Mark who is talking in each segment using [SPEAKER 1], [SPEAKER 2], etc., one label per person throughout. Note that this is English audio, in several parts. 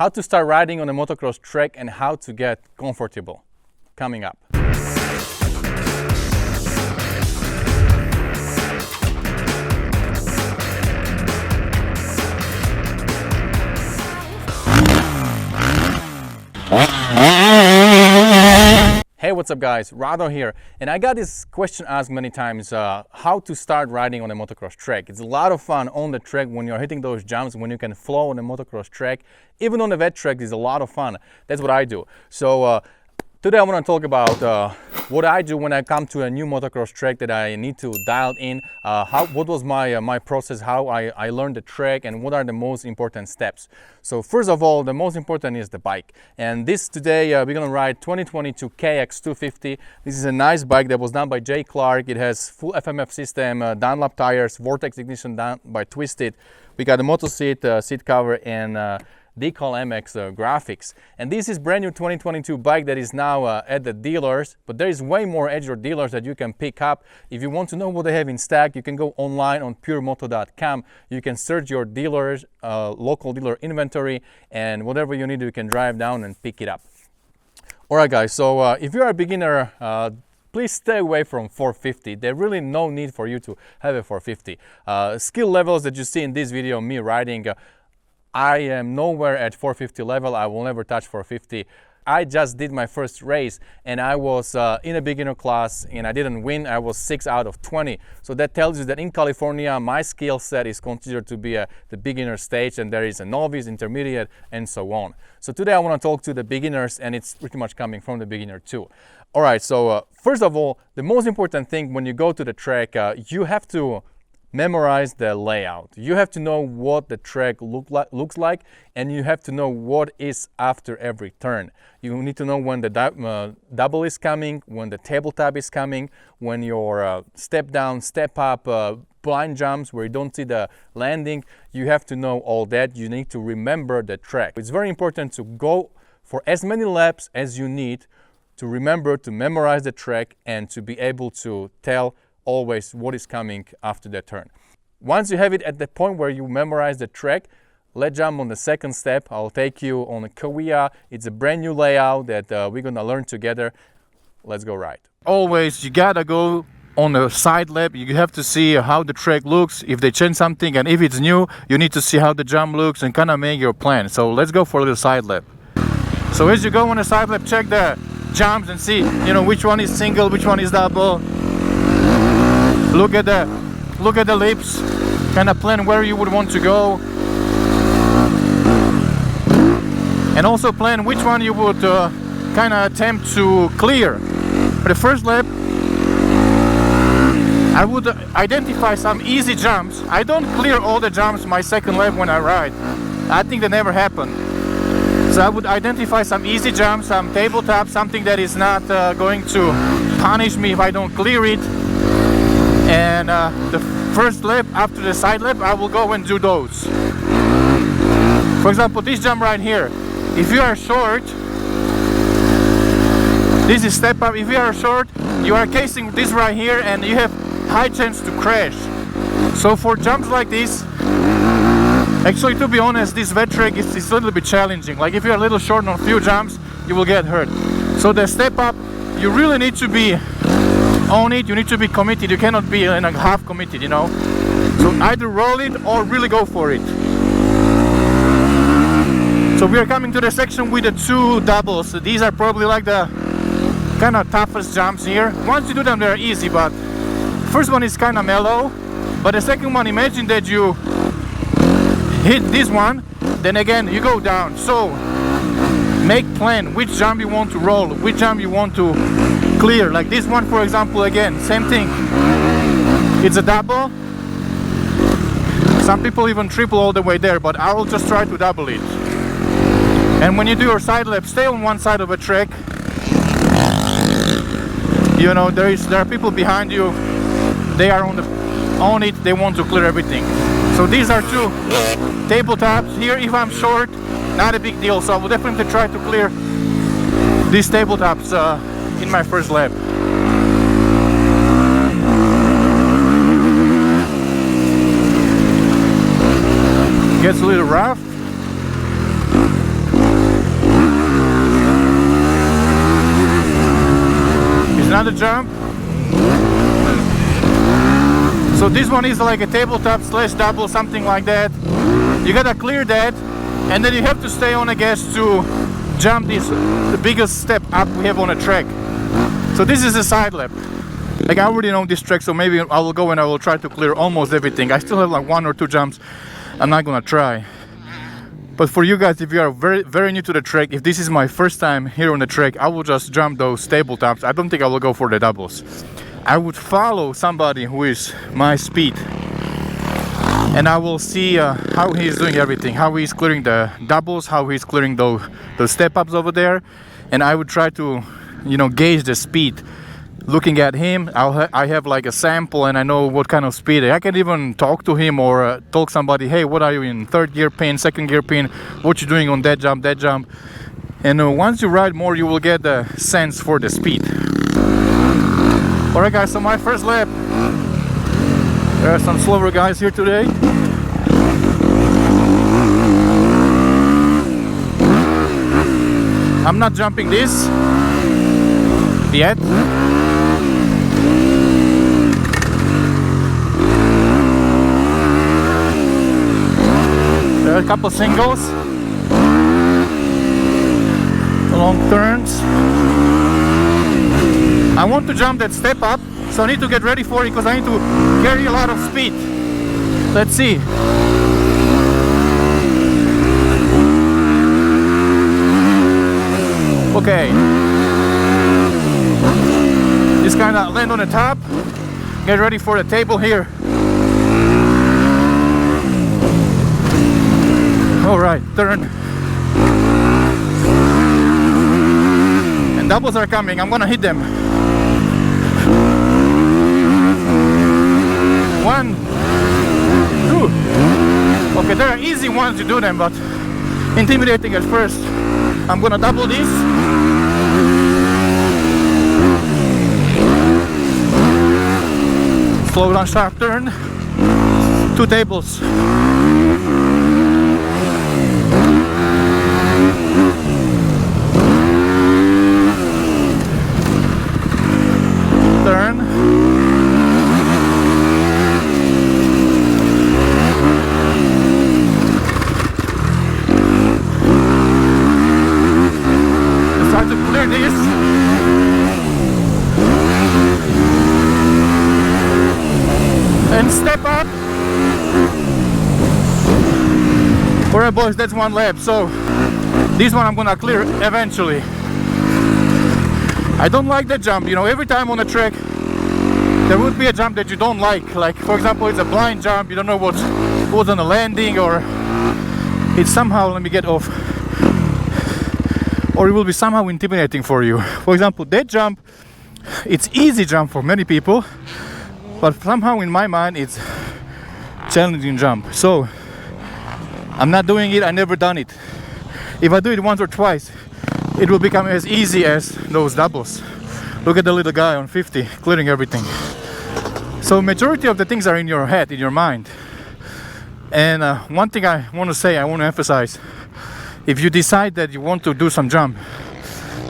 [SPEAKER 1] how to start riding on a motocross track and how to get comfortable. Coming up. Hey, what's up guys, Rado here, and I got this question asked many times, how to start riding on a motocross track. It's a lot of fun on the track when you're hitting those jumps, when you can flow on a motocross track. Even on a wet track, it's a lot of fun. That's what I do. So today I want to talk about what I do when I come to a new motocross track that I need to dial in, what was my process, how I learned the track, and what are the most important steps. So first of all, the most important is the bike. And today we're going to ride 2022 KX250. This is a nice bike that was done by Jay Clark. It has full FMF system, Dunlop tires, Vortex ignition done by Twisted. We got a moto seat, seat cover, and Decal MX graphics. And this is brand new 2022 bike that is now at the dealers, but there is way more at your dealers that you can pick up. If you want to know what they have in stock, you can go online on PureMoto.com. You can search your dealers, local dealer inventory, and whatever you need, you can drive down and pick it up. Alright guys, so if you are a beginner, please stay away from 450. There's really no need for you to have a 450. Skill levels that you see in this video, me riding, I am nowhere at 450 level. I will never touch 450. I just did my first race and I was in a beginner class and I didn't win. I was 6 out of 20. So that tells you that in California, my skill set is considered to be the beginner stage, and there is a novice, intermediate, and so on. So today I want to talk to the beginners, and it's pretty much coming from the beginner too. All right, so first of all, the most important thing when you go to the track, you have to memorize the layout. You have to know what the track looks like, and you have to know what is after every turn. You need to know when the double is coming, when the tabletop is coming, when your step down, step up, blind jumps where you don't see the landing. You have to know all that. You need to remember the track. It's very important to go for as many laps as you need to remember to memorize the track and to be able to tell always what is coming after that turn. Once you have it at the point where you memorize the track, let's jump on the second step. I'll take you on a Kawasaki. It's a brand new layout that we're gonna learn together. Let's go ride. Always you gotta go on a side lap. You have to see how the track looks, if they change something, and if it's new, you need to see how the jump looks and kind of make your plan. So let's go for a little side lap. So as you go on a side lap, check the jumps and see, which one is single, which one is double. Look at the lips, kind of plan where you would want to go, and also plan which one you would kind of attempt to clear. For the first lap, I would identify some easy jumps. I don't clear all the jumps my second lap when I ride. I think that never happened. So I would identify some easy jumps, some tabletop, something that is not going to punish me if I don't clear it. And the first lap after the side lap, I will go and do those. For example, this jump right here. If you are short, this is step up. If you are short, you are casing this right here and you have high chance to crash. So for jumps like this, actually to be honest, this wet track is a little bit challenging. Like if you are a little short on a few jumps, you will get hurt. So the step up, you really need to be on it, you need to be committed. You cannot be in a half committed, So either roll it or really go for it. So we are coming to the section with the two doubles. So these are probably like the kind of toughest jumps here. Once you do them, they're easy, but first one is kind of mellow. But the second one, imagine that you hit this one, then again you go down. So make plan which jump you want to roll, which jump you want to clear. Like this one, for example, again, same thing. It's a double. Some people even triple all the way there, but I will just try to double it. And when you do your side lap, stay on one side of a track. There are people behind you. They are on it. They want to clear everything. So these are two tabletops. Here, if I'm short, not a big deal. So I will definitely try to clear these tabletops in my first lap. Gets a little rough. Another jump. So this one is like a tabletop slash double, something like that. You gotta clear that, and then you have to stay on the gas to jump this, the biggest step up we have on a track. So this is a side lap. Like, I already know this track, so maybe I will go and I will try to clear almost everything. I still have like 1 or 2 jumps I'm not gonna try. But for you guys, if you are very new to the track, if this is my first time here on the track, I will just jump those tabletops. I don't think I will go for the doubles. I would follow somebody who is my speed, and I will see how he's doing everything, how he's clearing the doubles, how he's clearing those step ups over there, and I would try to, you know, gauge the speed. Looking at him, I have like a sample, and I know what kind of speed. I can even talk to him or talk somebody, hey, what are you in 3rd gear pin, 2nd gear pin, what you doing on that jump. And once you ride more, you will get the sense for the speed. Alright guys, so my first lap. There are some slower guys here today. I'm not jumping this yet. There are a couple singles, long turns. I want to jump that step up, so I need to get ready for it because I need to carry a lot of speed. Let's see. Okay. Just kind of land on the top. Get ready for the table here. Alright, turn. And doubles are coming, I'm gonna hit them. 1, 2. Okay, there are easy ones to do them, but intimidating at first. I'm gonna double this. Slow down, sharp turn. 2 tables. Turn. Let's try to clear this. And step up. Alright boys, that's 1 lap. So this one I'm gonna clear eventually. I don't like that jump, you know, every time on the track there would be a jump that you don't like for example, it's a blind jump, you don't know what's on the landing, or it's somehow, let me get off, or it will be somehow intimidating for you. For example, that jump, it's easy jump for many people, but somehow in my mind it's challenging jump. So I'm not doing it, I never done it. If I do it once or twice, it will become as easy as those doubles. Look at the little guy on 50 clearing everything. So majority of the things are in your head, in your mind. And one thing I want to say, I want to emphasize, if you decide that you want to do some jump,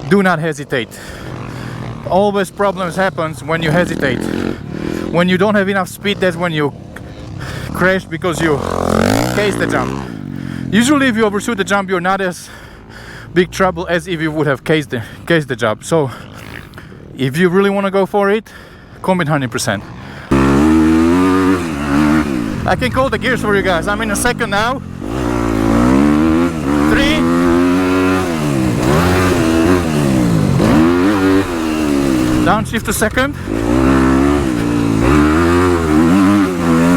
[SPEAKER 1] do not hesitate. Always problems happens when you hesitate. When you don't have enough speed, that's when you crash because you case the jump. Usually if you overshoot the jump, you're not as big trouble as if you would have cased the jump. So if you really want to go for it, commit 100%. I can call the gears for you guys. I'm in a 2nd now. 3. Downshift to 2nd.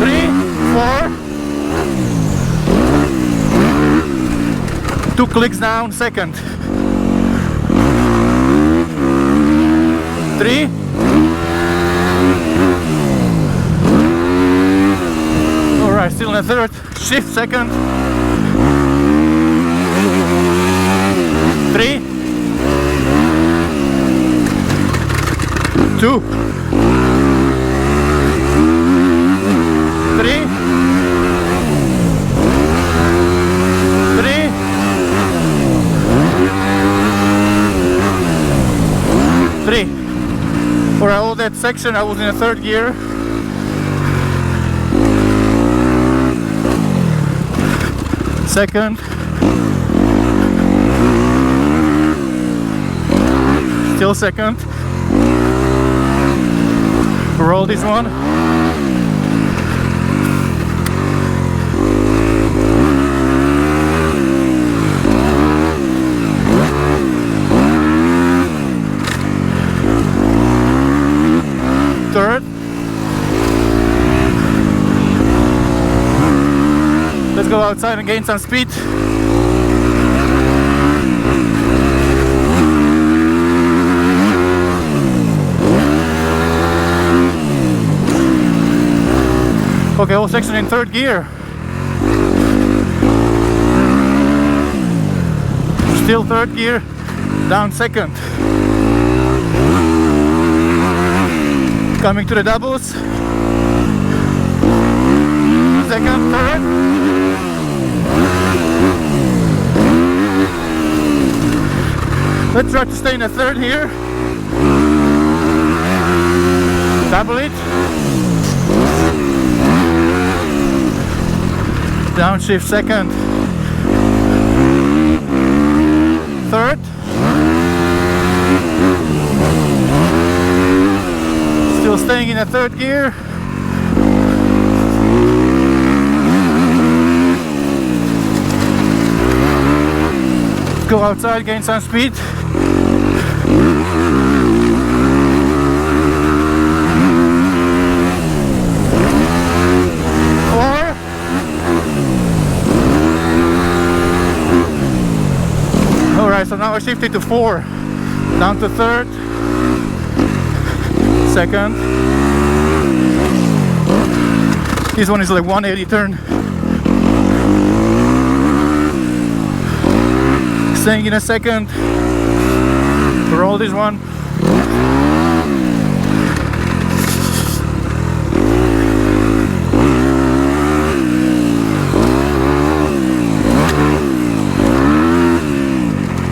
[SPEAKER 1] 3, 4. 2 clicks down, 2nd. 3. Alright, still in the 3rd. Shift 2nd. 3. 2. 3. 3. all that section I was in a third gear. Second. Still second. Roll this one. Third. Let's go outside and gain some speed. Okay, whole section in third gear. Still third gear, down second. Coming to the doubles. Second, third. Let's try to stay in a third here. Double it. Downshift second. Third. Still staying in a third gear. Go outside, gain some speed. Alright, so now I shifted to 4. Down to third. Second. This one is like 180 turn. Staying in a second. Roll this one.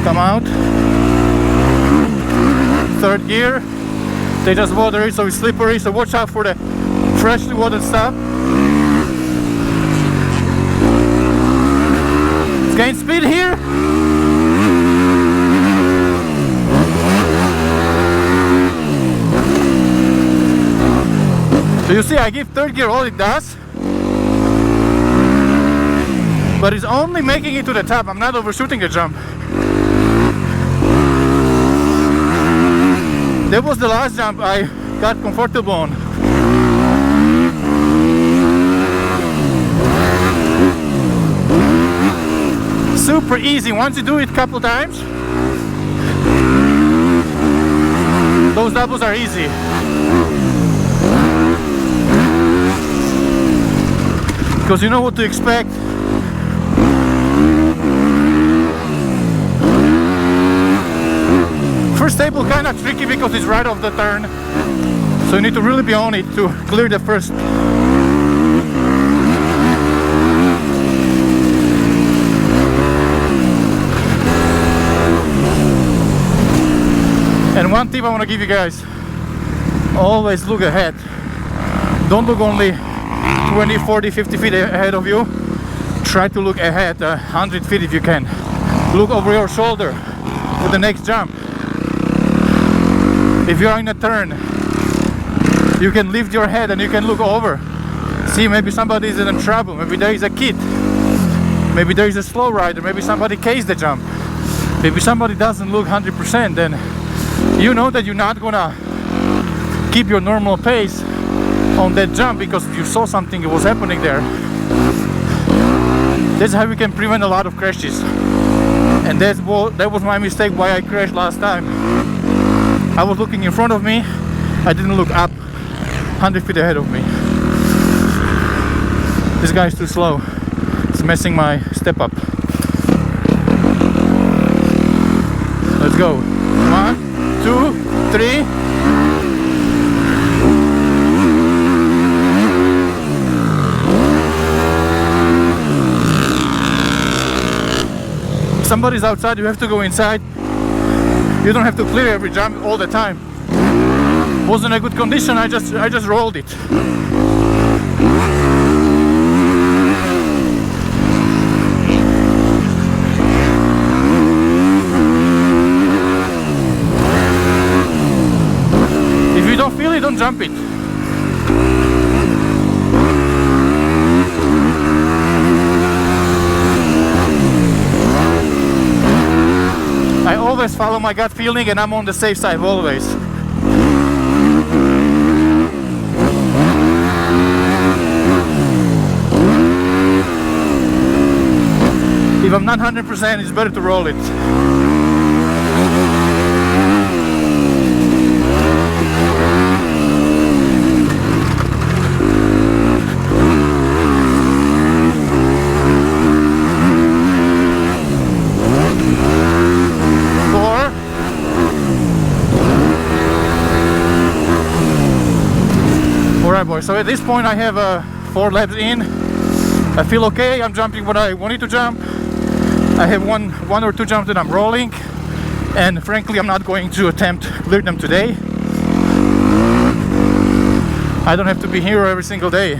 [SPEAKER 1] Come out. Third gear. They just water it, so it's slippery, so watch out for the freshly watered stuff. Let's gain speed here. So you see, I give third gear all it does, but it's only making it to the top. I'm not overshooting the jump. That was the last jump I got comfortable on. Super easy once you do it a couple times. Those doubles are easy. Because you know what to expect. First table kind of tricky because it's right off the turn, so you need to really be on it to clear the first. And one tip I want to give you guys: always look ahead. Don't look only 20, 40, 50 feet ahead of you. Try to look ahead 100 feet if you can. Look over your shoulder for the next jump. If you are in a turn, you can lift your head and you can look over. See, maybe somebody is in trouble, maybe there is a kid, maybe there is a slow rider, maybe somebody cased the jump, maybe somebody doesn't look 100%, then you know that you're not gonna keep your normal pace on that jump because you saw something that was happening there. That's how we can prevent a lot of crashes. And that was my mistake why I crashed last time. I was looking in front of me, I didn't look up 100 feet ahead of me. This guy is too slow. It's messing my step up. Let's go. 1, 2, 3. If somebody's outside, you have to go inside. You don't have to clear every jump all the time. wasn't a good condition, I just rolled it. If you don't feel it, don't jump it. I always follow my gut feeling, and I'm on the safe side always. If I'm not 100%, it's better to roll it. Alright boys, so at this point I have 4 laps in. I feel okay, I'm jumping what I wanted to jump. I have one or two jumps that I'm rolling, and frankly I'm not going to attempt to clear them today. I don't have to be here every single day.